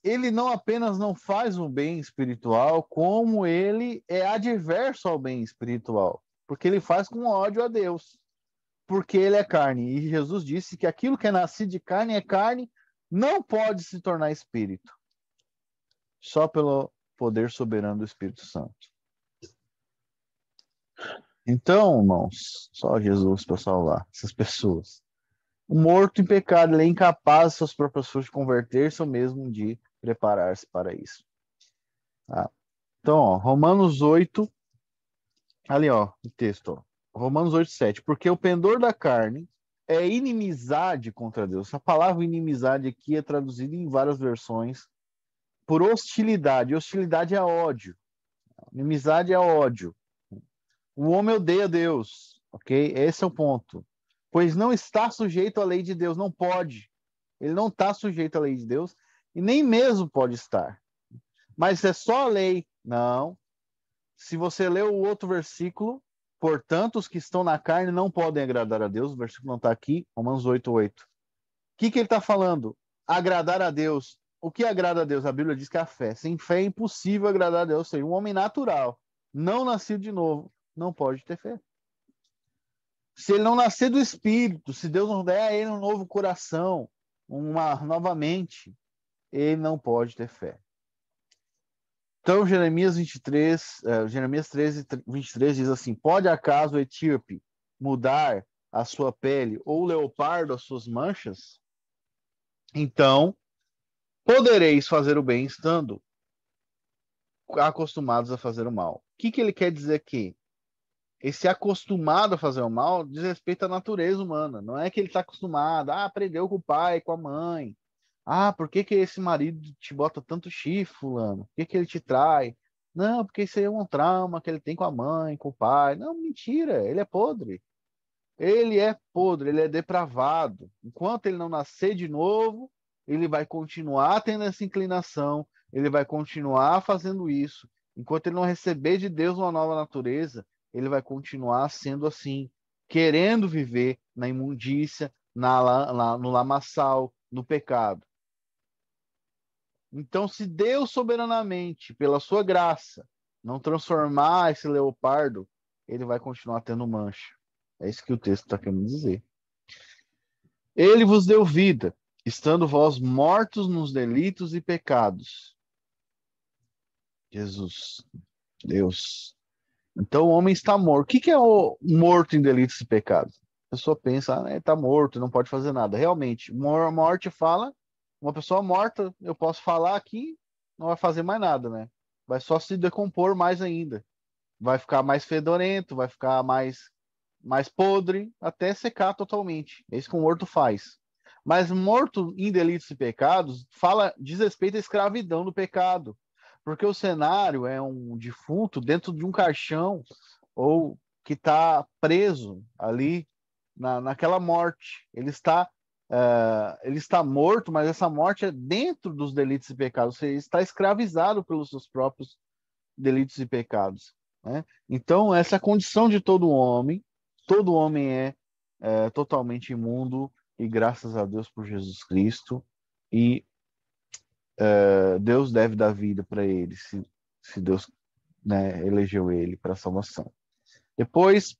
ele não apenas não faz o bem espiritual, como ele é adverso ao bem espiritual, porque ele faz com ódio a Deus, porque ele é carne. E Jesus disse que aquilo que é nascido de carne é carne, não pode se tornar espírito, só pelo poder soberano do Espírito Santo. Então, irmãos, só Jesus para salvar essas pessoas. O morto em pecado, ele é incapaz de suas próprias forças de converter-se ou mesmo de preparar-se para isso. Tá? Então, ó, Romanos 8, ali, ó, o texto, ó, Romanos 8, 7. Porque o pendor da carne é inimizade contra Deus. A palavra inimizade aqui é traduzida em várias versões por hostilidade. Hostilidade é ódio. Inimizade é ódio. O homem odeia Deus, ok? Esse é o ponto. Pois não está sujeito à lei de Deus, não pode. Ele não está sujeito à lei de Deus e nem mesmo pode estar. Mas é só a lei. Não. Se você ler o outro versículo, portanto, os que estão na carne não podem agradar a Deus. O versículo não está aqui, Romanos 8:8. O que ele está falando? Agradar a Deus. O que agrada a Deus? A Bíblia diz que é a fé. Sem fé é impossível agradar a Deus. Ou seja, um homem natural, não nascido de novo, não pode ter fé. Se ele não nascer do Espírito, se Deus não der a ele um novo coração, uma nova mente, ele não pode ter fé. Então, Jeremias 13:23 diz assim: pode acaso o etíope mudar a sua pele ou o leopardo as suas manchas? Então, podereis fazer o bem estando acostumados a fazer o mal. O que ele quer dizer aqui? Esse acostumado a fazer o mal diz respeito à natureza humana. Não é que ele está acostumado, aprendeu com o pai, com a mãe. Por que esse marido te bota tanto chifre, fulano? Por que ele te trai? Não, porque isso aí é um trauma que ele tem com a mãe, com o pai. Não, mentira, ele é podre. Ele é podre, ele é depravado. Enquanto ele não nascer de novo, ele vai continuar tendo essa inclinação, ele vai continuar fazendo isso. Enquanto ele não receber de Deus uma nova natureza, ele vai continuar sendo assim, querendo viver na imundícia, no lamaçal, no pecado. Então, se Deus soberanamente, pela sua graça, não transformar esse leopardo, ele vai continuar tendo mancha. É isso que o texto está querendo dizer. Ele vos deu vida, estando vós mortos nos delitos e pecados. Jesus, Deus. Então o homem está morto. O que é o morto em delitos e pecados? A pessoa pensa, ele está morto, não pode fazer nada. Realmente, morte fala, uma pessoa morta, eu posso falar aqui, não vai fazer mais nada, né? Vai só se decompor mais ainda. Vai ficar mais fedorento, vai ficar mais podre, até secar totalmente. É isso que o morto faz. Mas morto em delitos e pecados diz respeito à escravidão do pecado. Porque o cenário é um defunto dentro de um caixão ou que está preso ali naquela morte. Ele está morto, mas essa morte é dentro dos delitos e pecados. Você está escravizado pelos seus próprios delitos e pecados, né? Então, essa é a condição de todo homem é totalmente imundo, e graças a Deus por Jesus Cristo, e Deus deve dar vida para ele, se Deus, né, elegeu ele para a salvação. Depois,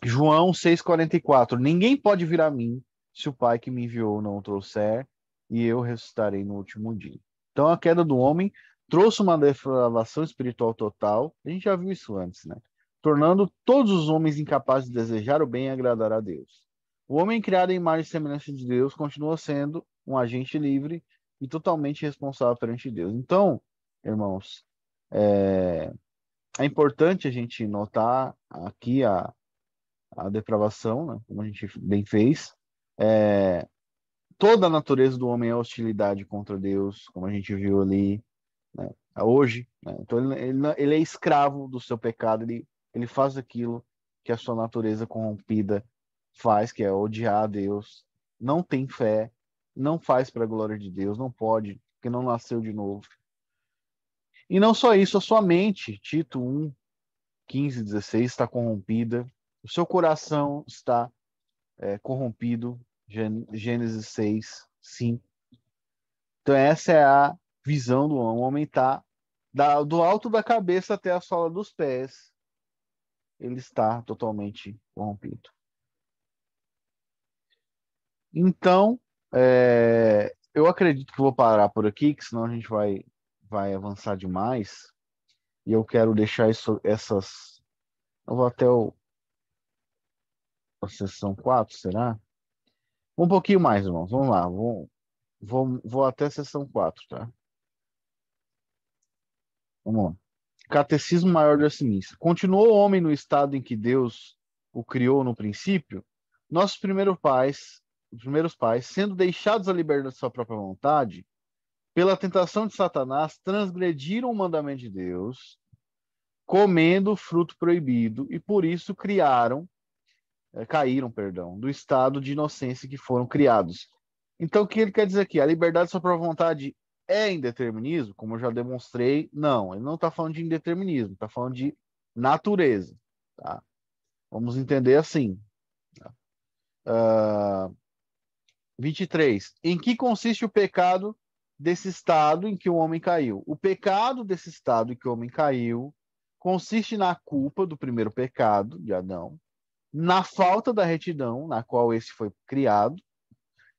João 6,44: ninguém pode vir a mim se o Pai que me enviou não o trouxer, e eu ressuscitarei no último dia. Então, a queda do homem trouxe uma depravação espiritual total. A gente já viu isso antes, né? Tornando todos os homens incapazes de desejar o bem e agradar a Deus. O homem criado em imagem e semelhança de Deus continua sendo um agente livre e totalmente responsável perante Deus. Então, irmãos, é importante a gente notar aqui a depravação, né, como a gente bem fez. Toda a natureza do homem é hostilidade contra Deus, como a gente viu ali, né, hoje. Né? Então ele é escravo do seu pecado, ele faz aquilo que a sua natureza corrompida faz, que é odiar a Deus, não tem fé, não faz para a glória de Deus, não pode, porque não nasceu de novo. E não só isso, a sua mente, Tito 1:15-16, está corrompida, o seu coração está corrompido, Gênesis 6:5. Então essa é a visão do homem. O homem está do alto da cabeça até a sola dos pés, ele está totalmente corrompido. Então, eu acredito que vou parar por aqui, que senão a gente vai avançar demais. E eu quero deixar essas... Eu vou até a sessão 4, será? Um pouquinho mais, irmãos. Vamos lá. Vou até a sessão 4, tá? Vamos lá. Catecismo Maior de Westminster. Continuou o homem no estado em que Deus o criou no princípio? Nossos primeiros pais, sendo deixados à liberdade de sua própria vontade, pela tentação de Satanás, transgrediram o mandamento de Deus comendo o fruto proibido, e por isso caíram, do estado de inocência que foram criados. Então, o que ele quer dizer aqui? A liberdade de sua própria vontade é indeterminismo? Como eu já demonstrei, não. Ele não está falando de indeterminismo, está falando de natureza. Tá? Vamos entender assim. 23. Em que consiste o pecado desse estado em que o homem caiu? O pecado desse estado em que o homem caiu consiste na culpa do primeiro pecado de Adão, na falta da retidão na qual esse foi criado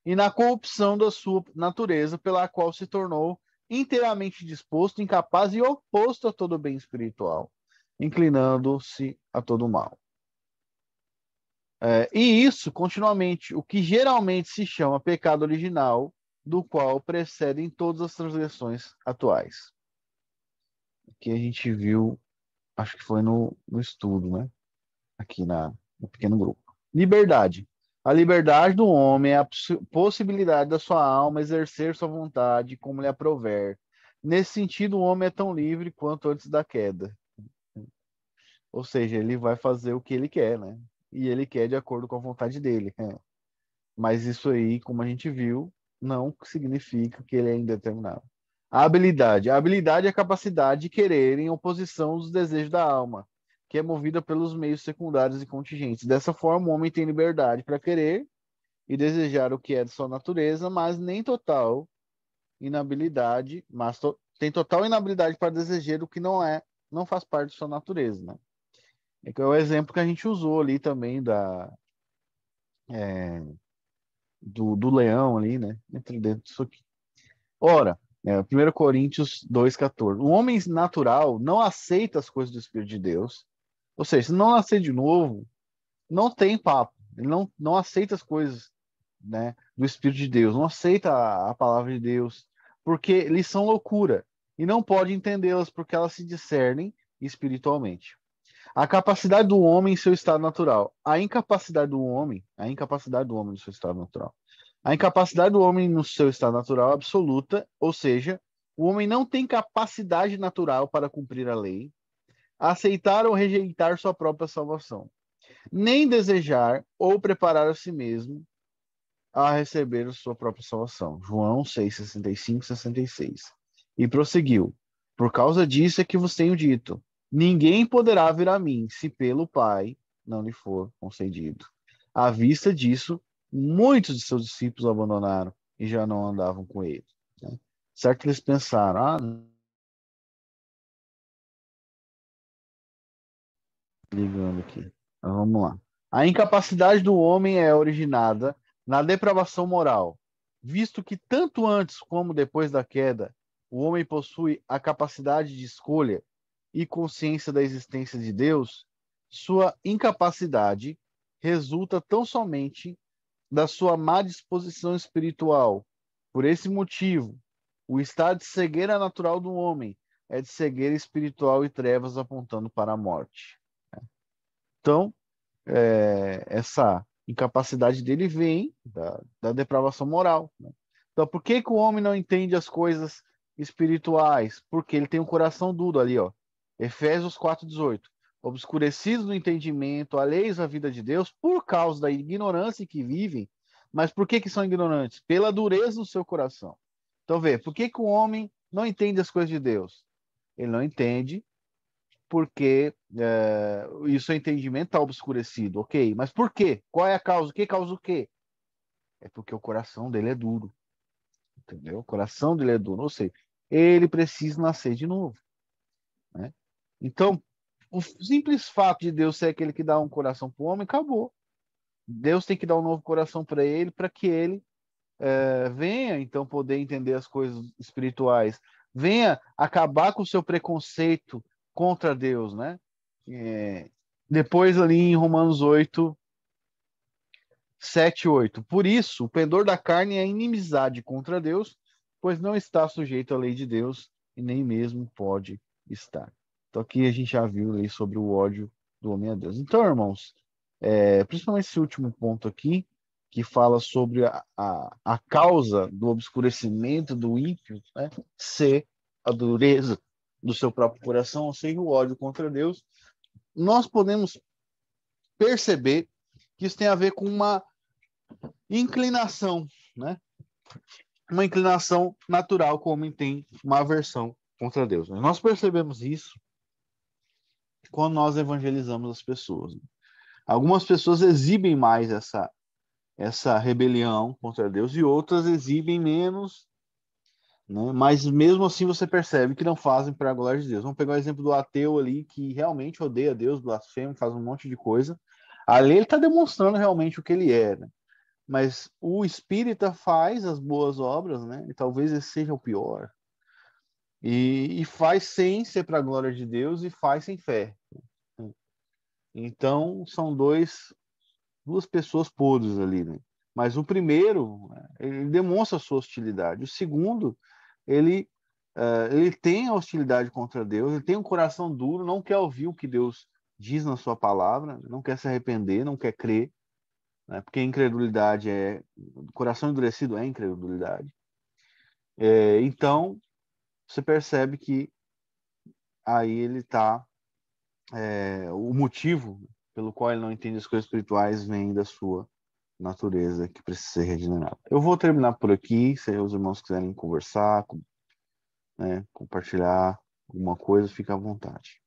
e na corrupção da sua natureza, pela qual se tornou inteiramente disposto, incapaz e oposto a todo bem espiritual, inclinando-se a todo mal. E isso continuamente, o que geralmente se chama pecado original, do qual precedem todas as transgressões atuais. Que a gente viu, acho que foi no estudo, né? Aqui no pequeno grupo. Liberdade. A liberdade do homem é a possibilidade da sua alma exercer sua vontade como lhe aprouver. Nesse sentido, o homem é tão livre quanto antes da queda. Ou seja, ele vai fazer o que ele quer, né? E ele quer de acordo com a vontade dele. Mas isso aí, como a gente viu, não significa que ele é indeterminado. A habilidade. A habilidade é a capacidade de querer em oposição aos desejos da alma, que é movida pelos meios secundários e contingentes. Dessa forma, o homem tem liberdade para querer e desejar o que é de sua natureza, mas nem total inabilidade, tem total inabilidade para desejar o que não faz parte de sua natureza, né? É o exemplo que a gente usou ali também do leão ali, né? Dentro disso aqui. Ora, 1 Coríntios 2,14. O homem natural não aceita as coisas do Espírito de Deus. Ou seja, se não nascer de novo, não tem papo. Ele não aceita as coisas, né, do Espírito de Deus, não aceita a palavra de Deus, porque eles são loucura. E não pode entendê-las porque elas se discernem espiritualmente. A capacidade do homem em seu estado natural. A incapacidade do homem no seu estado natural. A incapacidade do homem no seu estado natural absoluta, ou seja, o homem não tem capacidade natural para cumprir a lei, aceitar ou rejeitar sua própria salvação, nem desejar ou preparar a si mesmo a receber a sua própria salvação. João 6, 65, 66. E prosseguiu. Por causa disso é que vos tenho dito, ninguém poderá vir a mim, se pelo Pai não lhe for concedido. À vista disso, muitos de seus discípulos o abandonaram e já não andavam com ele. Né? Certo que eles pensaram, ligando aqui. Então, vamos lá. A incapacidade do homem é originada na depravação moral, visto que tanto antes como depois da queda, o homem possui a capacidade de escolha e consciência da existência de Deus, sua incapacidade resulta tão somente da sua má disposição espiritual. Por esse motivo, o estado de cegueira natural do homem é de cegueira espiritual e trevas apontando para a morte. Então, essa incapacidade dele vem da depravação moral. Né? Então, por que o homem não entende as coisas espirituais? Porque ele tem um coração duro ali, ó. Efésios 4,18. Obscurecidos no entendimento, alheios à vida de Deus, por causa da ignorância que vivem. Mas por que são ignorantes? Pela dureza do seu coração. Então, vê, por que o homem não entende as coisas de Deus? Ele não entende porque o seu entendimento está obscurecido, ok? Mas por quê? Qual é a causa? O que causa o quê? É porque o coração dele é duro, entendeu? O coração dele é duro, ou seja, ele precisa nascer de novo, né? Então, o simples fato de Deus ser aquele que dá um coração para o homem, acabou. Deus tem que dar um novo coração para ele, para que ele venha, então, poder entender as coisas espirituais, venha acabar com o seu preconceito contra Deus, né? Depois ali em Romanos 8, 7, 8. Por isso, o pendor da carne é inimizade contra Deus, pois não está sujeito à lei de Deus e nem mesmo pode estar. Então aqui a gente já viu aí sobre o ódio do homem a Deus. Então, irmãos, principalmente esse último ponto aqui, que fala sobre a causa do obscurecimento do ímpio, né, ser a dureza do seu próprio coração, ou seja, o ódio contra Deus, nós podemos perceber que isso tem a ver com uma inclinação, né? Uma inclinação natural, como o homem tem uma aversão contra Deus. Nós percebemos isso quando nós evangelizamos as pessoas. Algumas pessoas exibem mais essa rebelião contra Deus e outras exibem menos, né? Mas mesmo assim você percebe que não fazem para a glória de Deus. Vamos pegar o exemplo do ateu ali, que realmente odeia Deus, blasfema, faz um monte de coisa. Ali ele está demonstrando realmente o que ele é, né? Mas o espírita faz as boas obras, né? E talvez esse seja o pior. E faz sem ser para a glória de Deus e faz sem fé. Então, são duas pessoas podres ali, né? Mas o primeiro, ele demonstra a sua hostilidade. O segundo, ele, ele tem a hostilidade contra Deus, ele tem um coração duro, não quer ouvir o que Deus diz na sua palavra, não quer se arrepender, não quer crer, né? Porque incredulidade coração endurecido é incredulidade. Então, você percebe que aí ele está, o motivo pelo qual ele não entende as coisas espirituais vem da sua natureza que precisa ser regenerada. Eu vou terminar por aqui. Se os irmãos quiserem conversar, né, compartilhar alguma coisa, fica à vontade.